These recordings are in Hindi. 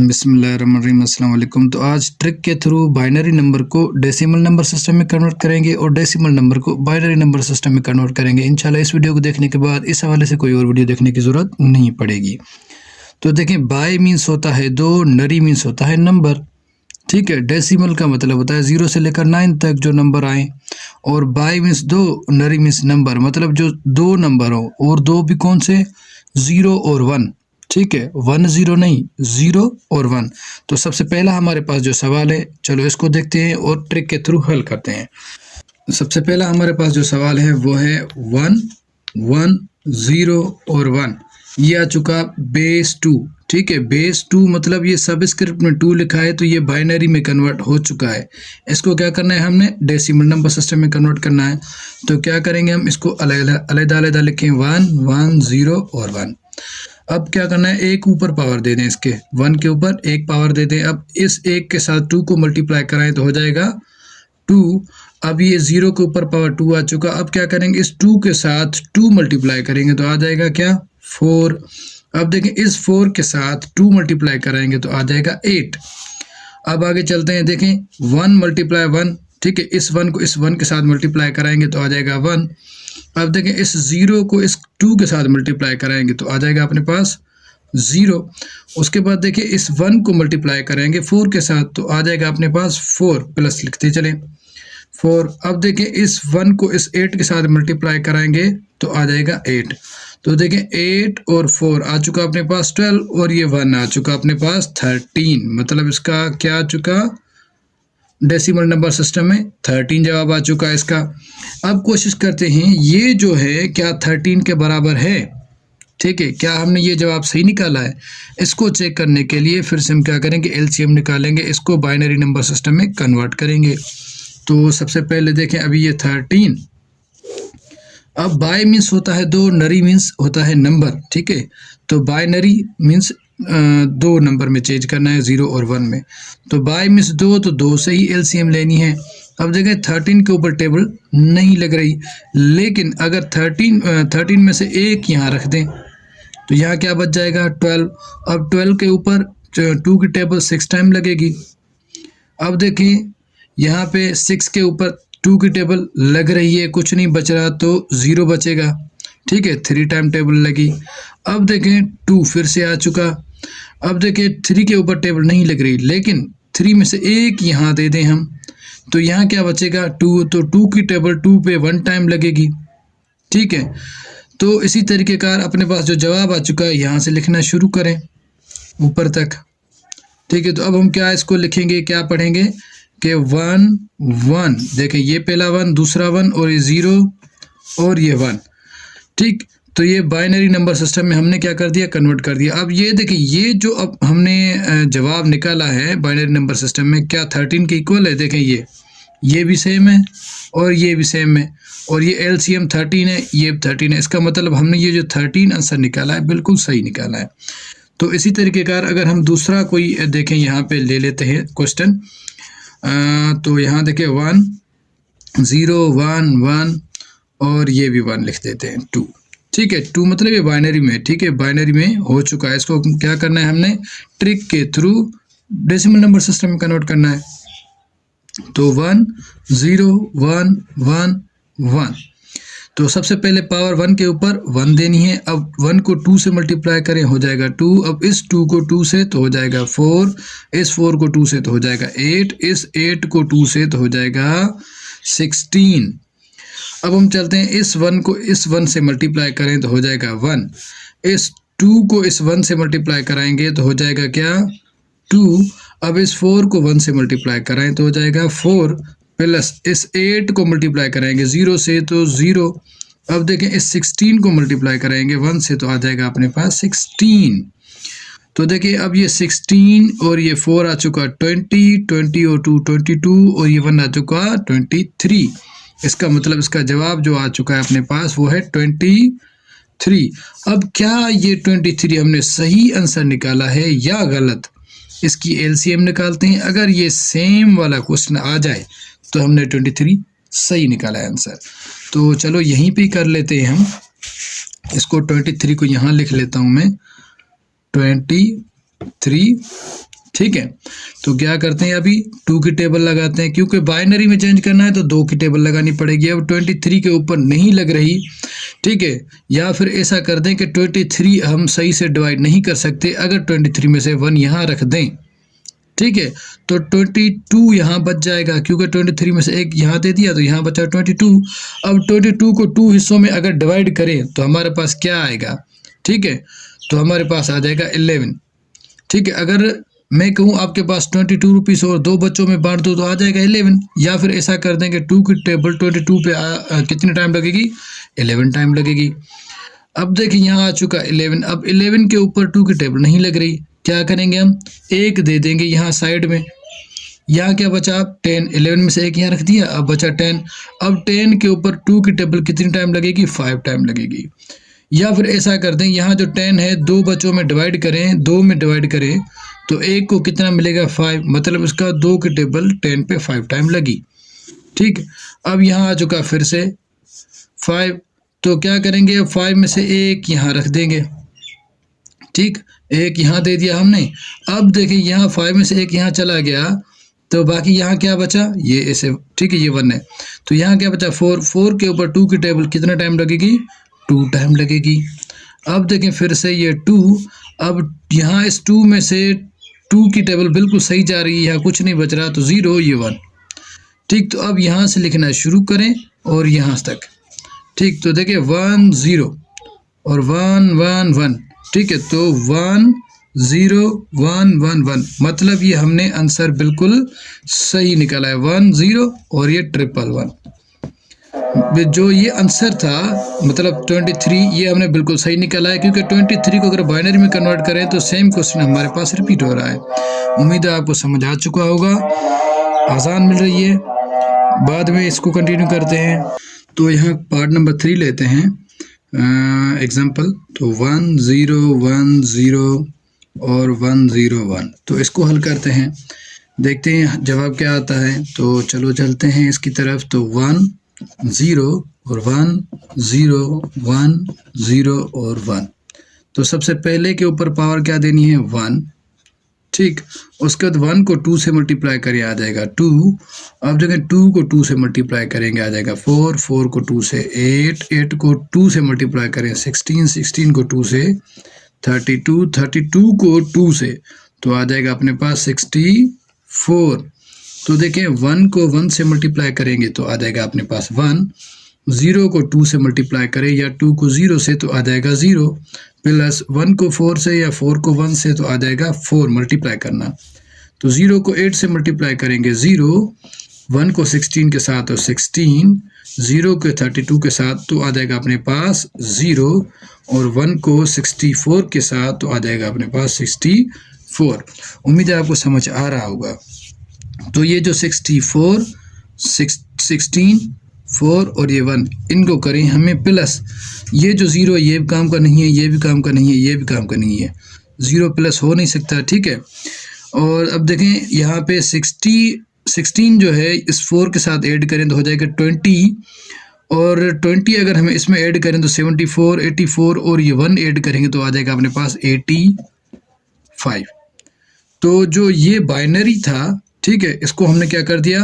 बिस्मिल्लाहिर्रहमानिर्रहीम, अस्सलाम वालेकुम। तो आज ट्रिक के थ्रू बाइनरी नंबर को डेसिमल नंबर सिस्टम में कन्वर्ट करेंगे और डेसिमल नंबर को बाइनरी नंबर सिस्टम में कन्वर्ट करेंगे। इंशाल्लाह इस वीडियो को देखने के बाद इस हवाले से कोई और वीडियो देखने की ज़रूरत नहीं पड़ेगी। तो देखें, बाई मीन्स होता है 2, नरी मीन्स होता है नंबर। ठीक है, डेसिमल का मतलब होता है 0 से लेकर 9 तक जो नंबर आए, और बाई मीन्स 2, नरी मीन्स नंबर, मतलब जो 2 नंबर हो, और 2 भी कौन से, 0 और 1। ठीक है, 1 0 नहीं, 0 और 1। तो सबसे पहला हमारे पास जो सवाल है, चलो इसको देखते हैं और ट्रिक के थ्रू हल करते हैं। सबसे पहला हमारे पास जो सवाल है वो है 1 1 0 और 1। ये आ चुका बेस 2। ठीक है, बेस 2 मतलब ये सबस्क्रिप्ट में 2 लिखा है, तो ये बाइनरी में कन्वर्ट हो चुका है। इसको क्या करना है, हमने डेसिमल नंबर सिस्टम में कन्वर्ट करना है। तो क्या करेंगे, हम इसको अलग-अलग लिखें, 1 1 0 और 1। अब क्या करना है, एक ऊपर पावर दे दें, इसके 1 के ऊपर एक पावर दे दें। अब इस एक के साथ 2 को मल्टीप्लाई कराएं तो हो जाएगा 2। अब ये 0 के ऊपर पावर 2 आ चुका। अब क्या करेंगे, इस 2 के साथ 2 मल्टीप्लाई करेंगे तो आ जाएगा क्या, 4। अब देखें, इस 4 के साथ 2 मल्टीप्लाई कराएंगे तो आ जाएगा 8। अब आगे चलते हैं, देखें 1 मल्टीप्लाई 1। ठीक है, इस 1 को इस 1 के साथ मल्टीप्लाई कराएंगे तो आ जाएगा 1। अब देखें, इस 0 को इस 2 के साथ मल्टीप्लाई कराएंगे तो आ जाएगा अपने पास 0। उसके बाद देखिए, इस 1 को मल्टीप्लाई करेंगे 4 के साथ तो आ जाएगा अपने पास 4, प्लस लिखते चलें 4। अब देखें, इस 1 को इस 8 के साथ मल्टीप्लाई कराएंगे तो आ जाएगा 8। तो देखें, 8 और 4 आ चुका अपने पास 12, और ये 1 आ चुका अपने पास 13। मतलब इसका क्या आ चुका, डेसिमल नंबर सिस्टम में 13 जवाब आ चुका है इसका। अब कोशिश करते हैं, ये जो है क्या 13 के बराबर है। ठीक है, क्या हमने ये जवाब सही निकाला है। इसको चेक करने के लिए फिर से हम क्या करेंगे, एलसीएम निकालेंगे, इसको बाइनरी नंबर सिस्टम में कन्वर्ट करेंगे। तो सबसे पहले देखें, अभी ये 13। अब बाई मीन्स होता है 2, नरी मीन्स होता है नंबर। ठीक है, तो बाइनरी मीन्स 2 नंबर में चेंज करना है, 0 और 1 में। तो बाई मीन्स 2, तो 2 से ही एलसीएम लेनी है। अब देखें, 13 के ऊपर टेबल नहीं लग रही, लेकिन अगर 13 में से एक यहाँ रख दें तो यहाँ क्या बच जाएगा, 12। अब 12 के ऊपर 2 की टेबल 6 टाइम लगेगी। अब देखें, यहाँ पे 6 के ऊपर 2 की टेबल लग रही है, कुछ नहीं बच रहा, तो 0 बचेगा। ठीक है, 3 टाइम टेबल लगी। अब देखें, 2 फिर से आ चुका। अब देखें, 3 के ऊपर टेबल नहीं लग रही, लेकिन 3 में से एक यहाँ दे दें हम, तो यहाँ क्या बचेगा, 2। तो 2 की टेबल 2 पे 1 टाइम लगेगी। ठीक है, तो इसी तरीके का अपने पास जो जवाब आ चुका है, यहाँ से लिखना शुरू करें ऊपर तक। ठीक है, तो अब हम क्या इसको लिखेंगे, क्या पढ़ेंगे कि 1 1, देखें ये पहला 1, दूसरा 1, और ये 0 और ये 1। ठीक, तो ये बाइनरी नंबर सिस्टम में हमने क्या कर दिया, कन्वर्ट कर दिया। अब ये देखिए, ये जो अब हमने जवाब निकाला है बाइनरी नंबर सिस्टम में, क्या 13 के इक्वल है। देखें, ये भी सेम है और ये भी सेम है, और ये एलसीएम 13 है, ये 13 है। इसका मतलब हमने ये जो 13 आंसर निकाला है, बिल्कुल सही निकाला है। तो इसी तरीके का अगर हम दूसरा कोई देखें, यहाँ पे ले लेते हैं क्वेश्चन। तो यहाँ देखें, 1 0 1 1, और ये भी 1 लिख देते हैं, 2। ठीक है, 2 मतलब ये बाइनरी में, ठीक है, बाइनरी में हो चुका है। इसको क्या करना है, हमने ट्रिक के थ्रू डेसिमल नंबर सिस्टम में कन्वर्ट करना है। तो 1 0 1 1 1। तो सबसे पहले पावर 1 के ऊपर 1 देनी है। अब 1 को 2 से मल्टीप्लाई करें, हो जाएगा 2। अब इस 2 को 2 से तो हो जाएगा 4, इस 4 को 2 से तो हो जाएगा 8, इस 8 को 2 से तो हो जाएगा 16। अब हम चलते हैं, इस 1 को इस 1 से मल्टीप्लाई करें तो हो जाएगा 1, इस 2 को इस 1 से मल्टीप्लाई कराएंगे तो हो जाएगा क्या, 2। अब इस 4 को 1 से मल्टीप्लाई कराएं तो हो जाएगा 4, प्लस इस 8 को मल्टीप्लाई कराएंगे 0 से तो 0। अब देखें, इस 16 को मल्टीप्लाई कराएंगे 1 से तो आ जाएगा अपने पास 16। तो देखिए, अब ये 16 और ये 4 आ चुका 20, 20 और 2 22, और ये 1 आ चुका 23। इसका मतलब इसका जवाब जो आ चुका है अपने पास वो है 23। अब क्या ये 23 हमने सही आंसर निकाला है या गलत, इसकी एलसीएम निकालते हैं। अगर ये सेम वाला क्वेश्चन आ जाए तो हमने 23 सही निकाला है आंसर। तो चलो यहीं पे कर लेते हैं हम इसको, 23 को यहाँ लिख लेता हूँ मैं, 23 3, ठीक है। तो क्या करते हैं, अभी 2 की टेबल लगाते हैं, क्योंकि बाइनरी में चेंज करना है तो 2 की टेबल लगानी पड़ेगी। अब 23 के ऊपर नहीं लग रही, ठीक है, या फिर ऐसा कर दें कि 23 हम सही से डिवाइड नहीं कर सकते, अगर 23 में से 1 यहाँ रख दें, ठीक है, तो 22 यहाँ बच जाएगा, क्योंकि 23 में से 1 यहाँ दे दिया तो यहाँ बचा 22। अब 22 को 2 हिस्सों में अगर डिवाइड करें तो हमारे पास क्या आएगा, ठीक है, तो हमारे पास आ जाएगा 11, ठीक है। अगर मैं कहूँ आपके पास 22 रुपीज़ और 2 बच्चों में बांट दो तो आ जाएगा 11, या फिर ऐसा कर देंगे 2 की टेबल 22 पे कितने टाइम लगेगी, 11 टाइम लगेगी। अब देखिए यहाँ आ चुका 11, अब 11 के ऊपर 2 की टेबल नहीं लग रही, क्या करेंगे हम, 1 दे देंगे यहाँ साइड में, यहाँ क्या बचा, 10, 11 में से 1 यहाँ रख दिया, अब बचा 10। अब 10 के ऊपर 2 की टेबल कितनी टाइम लगेगी, 5 टाइम लगेगी। या फिर ऐसा कर दें, यहाँ जो 10 है 2 बच्चों में डिवाइड करें, 2 में डिवाइड करें तो 1 को कितना मिलेगा, 5, मतलब इसका 2 की टेबल 10 पे 5 टाइम लगी, ठीक। अब यहाँ आ चुका फिर से 5, तो क्या करेंगे, अब 5 में से 1 यहाँ रख देंगे, ठीक, 1 यहाँ दे दिया हमने। अब देखिए यहाँ 5 में से 1 यहाँ चला गया, तो बाकी यहाँ क्या बचा, ये ऐसे, ठीक है, ये 1 है, तो यहाँ क्या बचा 4, 4 के ऊपर 2 की टेबल कितना टाइम लगेगी, 2 टाइम लगेगी। अब देखें फिर से ये 2, अब यहाँ इस 2 में से 2 की टेबल बिल्कुल सही जा रही है, यहाँ कुछ नहीं बच रहा, तो 0, ये 1, ठीक। तो अब यहाँ से लिखना शुरू करें और यहाँ तक, ठीक। तो देखिए 1 0 और 1 1 1, ठीक है, तो 1 0 1 1 1, मतलब ये हमने आंसर बिल्कुल सही निकाला है, 1 0 और ये 111। जो ये आंसर था मतलब 23, ये हमने बिल्कुल सही निकाला है, क्योंकि 23 को अगर बाइनरी में कन्वर्ट करें तो सेम क्वेश्चन हमारे पास रिपीट हो रहा है। उम्मीद है आपको समझ आ चुका होगा, आसान मिल रही है। बाद में इसको कंटिन्यू करते हैं। तो यहाँ पार्ट नंबर 3 लेते हैं एग्जाम्पल। तो 1 0 1 0 और 1 0 1, तो इसको हल करते हैं, देखते हैं जवाब क्या आता है। तो चलो चलते हैं इसकी तरफ। तो 1 0 और 1 0 1 0 और 1, तो सबसे पहले के ऊपर पावर क्या देनी है, 1, ठीक। उसके बाद 1 को 2 से मल्टीप्लाई करें, आ जाएगा 2। अब देखें 2 को 2 से मल्टीप्लाई करेंगे, आ जाएगा 4, 4 को 2 से 8, 8 को 2 से मल्टीप्लाई करें 16, 16 को 2 से 32, 32 को 2 से तो आ जाएगा अपने पास 64। तो देखें 1 को 1 से मल्टीप्लाई करेंगे तो आ जाएगा अपने पास 1, 0 को 2 से मल्टीप्लाई करें या 2 को 0 से तो आ जाएगा 0, प्लस 1 को 4 से या 4 को 1 से तो आ जाएगा 4 मल्टीप्लाई करना। तो 0 को 8 से मल्टीप्लाई करेंगे 0, 1 को 16 के साथ तो 16, 0 को 32 के साथ तो आ जाएगा अपने पास 0, और 1 को 64 के साथ तो आ जाएगा अपने पास 64। उम्मीद है आपको समझ आ रहा होगा। तो ये जो 64, 16, 4 और ये 1, इनको करें हमें प्लस, ये जो 0 ये भी काम का नहीं है, ये भी काम का नहीं है, ये भी काम का नहीं है, 0 प्लस हो नहीं सकता, ठीक है। और अब देखें यहाँ पे 16 जो है इस 4 के साथ ऐड करें तो हो जाएगा 20, और 20 अगर हमें इसमें ऐड करें तो 74, 84 और ये 1 ऐड करेंगे तो आ जाएगा अपने पास 85। तो जो ये बाइनरी था, ठीक है, इसको हमने क्या कर दिया,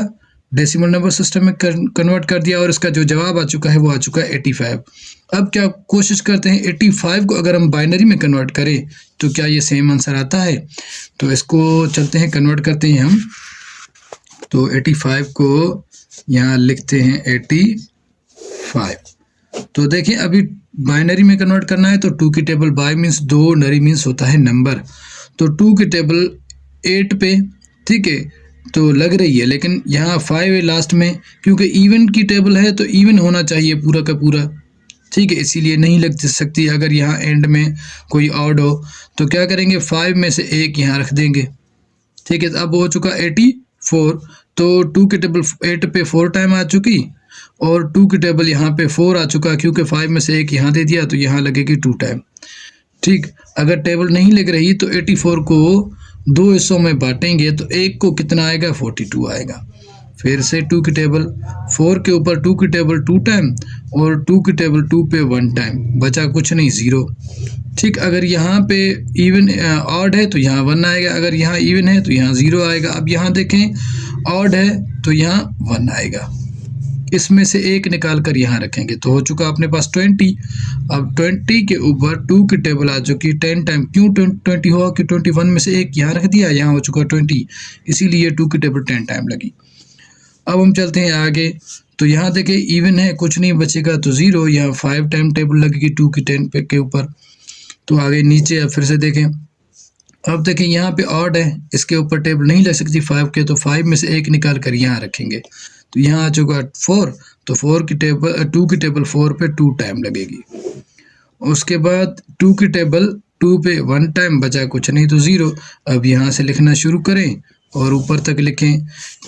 डेसिमल नंबर सिस्टम में कन्वर्ट कर दिया, और इसका जो जवाब आ चुका है वो आ चुका है 85। अब क्या कोशिश करते हैं 85 को अगर हम बाइनरी में कन्वर्ट करें तो क्या ये सेम आंसर आता है। तो इसको चलते हैं कन्वर्ट करते हैं हम। तो 85 को यहाँ लिखते हैं 85। तो देखें अभी बाइनरी में कन्वर्ट करना है तो 2 की टेबल बाय मीन्स 2, नरी मीन्स होता है नंबर। तो 2 की टेबल 8 पे, ठीक है, तो लग रही है, लेकिन यहाँ 5 है लास्ट में, क्योंकि इवन की टेबल है तो इवन होना चाहिए पूरा का पूरा, ठीक है, इसीलिए नहीं लग सकती। अगर यहाँ एंड में कोई ऑड हो तो क्या करेंगे, 5 में से 1 यहाँ रख देंगे, ठीक है। अब हो चुका 84, तो 2 की टेबल 8 पे 4 टाइम आ चुकी, और 2 की टेबल यहाँ पे 4 आ चुका, क्योंकि 5 में से 1 यहाँ दे दिया तो यहाँ लगेगी 2 टाइम, ठीक। अगर टेबल नहीं लग रही तो 84 को 2 हिस्सों में बांटेंगे तो 1 को कितना आएगा, 42 आएगा। फिर से 2 की टेबल, 4 के ऊपर 2 की टेबल 2 टाइम और 2 की टेबल 2 पे 1 टाइम, बचा कुछ नहीं, 0। ठीक, अगर यहाँ पे इवन ऑड है तो यहाँ 1 आएगा, अगर यहाँ इवन है तो यहाँ 0 आएगा। अब यहाँ देखें ऑड है तो यहाँ 1 आएगा, इसमें से एक निकाल कर यहाँ रखेंगे तो हो चुका अपने पास 20। अब 20 के ऊपर 2 की टेबल आ चुकी 10 टाइम, क्यों 20 हुआ कि 21 में से एक यहाँ रख दिया, यहाँ हो चुका 20, इसीलिए 2 की टेबल 10 टाइम लगी। अब हम चलते हैं आगे, तो यहाँ देखें इवन है, कुछ नहीं बचेगा तो 0, यहाँ 5 टाइम टेबल लगेगी 2 की 10 पे के ऊपर। तो आगे नीचे अब फिर से देखें, अब देखें यहाँ पे ऑड है, इसके ऊपर टेबल नहीं लग सकती 5 के, तो 5 में से एक निकाल कर यहाँ रखेंगे तो यहाँ आ चुका 4, तो 4 की टेबल 2 की टेबल 4 पे 2 टाइम लगेगी। उसके बाद 2 की टेबल 2 पे 1 टाइम, बचा कुछ नहीं तो 0। अब यहाँ से लिखना शुरू करें और ऊपर तक लिखें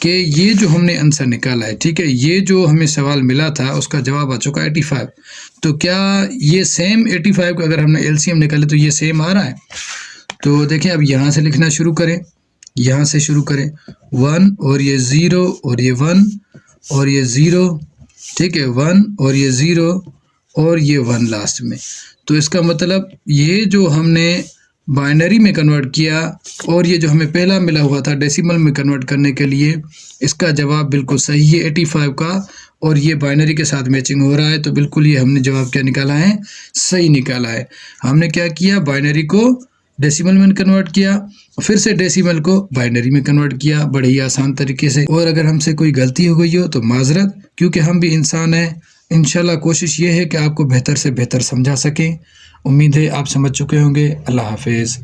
कि ये जो हमने आंसर निकाला है, ठीक है, ये जो हमें सवाल मिला था उसका जवाब आ चुका 85। तो क्या ये सेम 85 का अगर हमने एलसीएम निकाले तो ये सेम आ रहा है? तो देखें अब यहाँ से लिखना शुरू करें, यहाँ से शुरू करें, 1 और ये 0 और ये 1 और ये 0, ठीक है, 1 और ये 0 और ये 1 लास्ट में। तो इसका मतलब ये जो हमने बाइनरी में कन्वर्ट किया और ये जो हमें पहला मिला हुआ था डेसिमल में कन्वर्ट करने के लिए, इसका जवाब बिल्कुल सही है 85 का, और ये बाइनरी के साथ मैचिंग हो रहा है। तो बिल्कुल ये हमने जवाब क्या निकाला है, सही निकाला है। हमने क्या किया, बाइनरी को डेसिमल में कन्वर्ट किया, फिर से डेसिमल को बाइनरी में कन्वर्ट किया, बड़े ही आसान तरीके से। और अगर हमसे कोई गलती हो गई हो तो माजरत, क्योंकि हम भी इंसान हैं। इंशाल्लाह कोशिश ये है कि आपको बेहतर से बेहतर समझा सकें। उम्मीद है आप समझ चुके होंगे। अल्लाह हाफिज़।